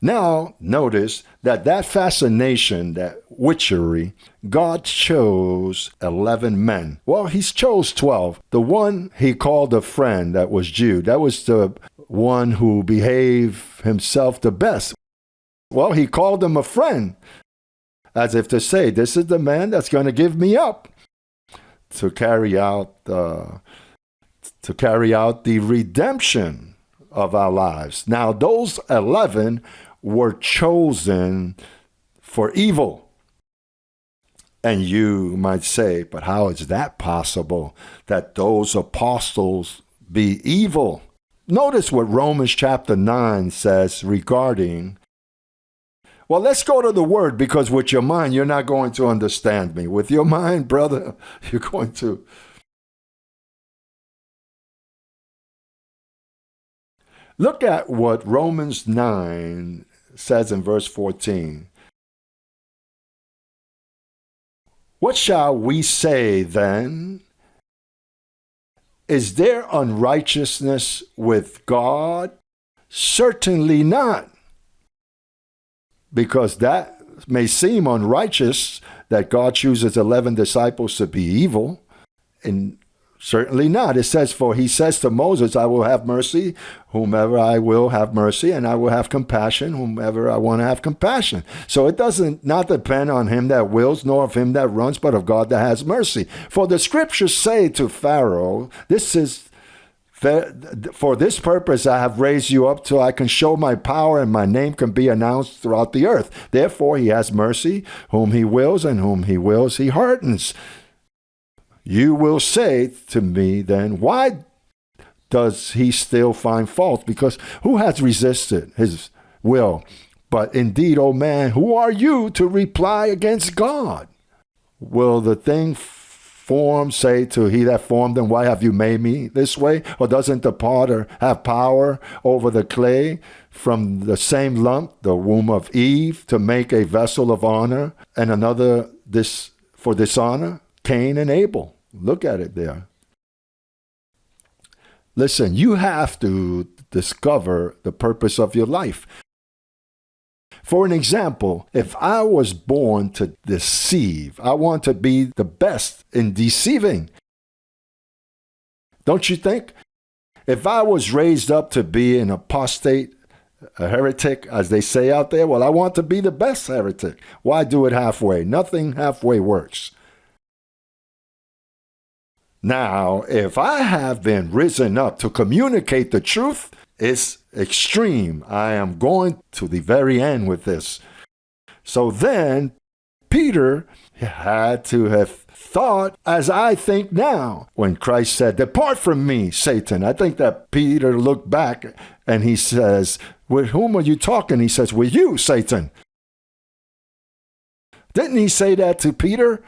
Now, notice that fascination, that witchery, God chose 11 men. Well, he chose 12. The one he called a friend, that was Jude. That was the one who behaved himself the best. Well, he called him a friend, as if to say, this is the man that's going to give me up to carry out the redemption of our lives. Now, those 11 were chosen for evil. And you might say, but how is that possible, that those apostles be evil? Notice what Romans chapter 9 says regarding. Well, let's go to the word, because with your mind, you're not going to understand me. With your mind, brother, you're going to. Look at what Romans 9 says in verse 14. What shall we say then? Is there unrighteousness with God? Certainly not. Because that may seem unrighteous, that God chooses 11 disciples to be evil. And certainly not. It says, for he says to Moses, I will have mercy, whomever I will have mercy, and I will have compassion, whomever I want to have compassion. So it doesn't not depend on him that wills, nor of him that runs, but of God that has mercy. For the scriptures say to Pharaoh, for this purpose I have raised you up till I can show my power and my name can be announced throughout the earth. Therefore he has mercy, whom he wills, and whom he wills he hardens. You will say to me then, why does he still find fault? Because who has resisted his will? But indeed, O man, who are you to reply against God? Will the thing formed say to he that formed them, why have you made me this way? Or doesn't the potter have power over the clay from the same lump, the womb of Eve, to make a vessel of honor and another for dishonor? Cain and Abel. Look at it there. Listen, you have to discover the purpose of your life. For an example, if I was born to deceive, I want to be the best in deceiving. Don't you think? If I was raised up to be an apostate, a heretic, as they say out there, well, I want to be the best heretic. Why do it halfway? Nothing halfway works. Now, if I have been risen up to communicate the truth, it's extreme. I am going to the very end with this. So then, Peter had to have thought as I think now. When Christ said, depart from me, Satan. I think that Peter looked back and he says, with whom are you talking? He says, with you, Satan. Didn't he say that to Peter?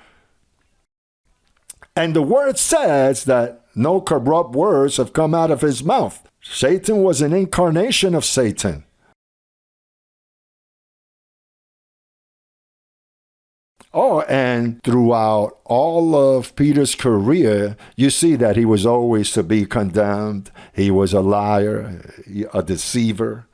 And the word says that no corrupt words have come out of his mouth. Satan was an incarnation of Satan. Oh, and throughout all of Peter's career, you see that he was always to be condemned. He was a liar, a deceiver,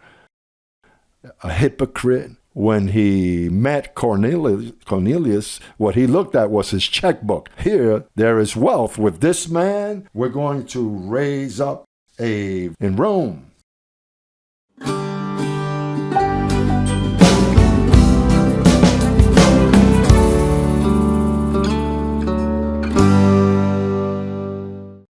a hypocrite. When he met Cornelius, what he looked at was his checkbook. Here, there is wealth. With this man, we're going to raise up in Rome.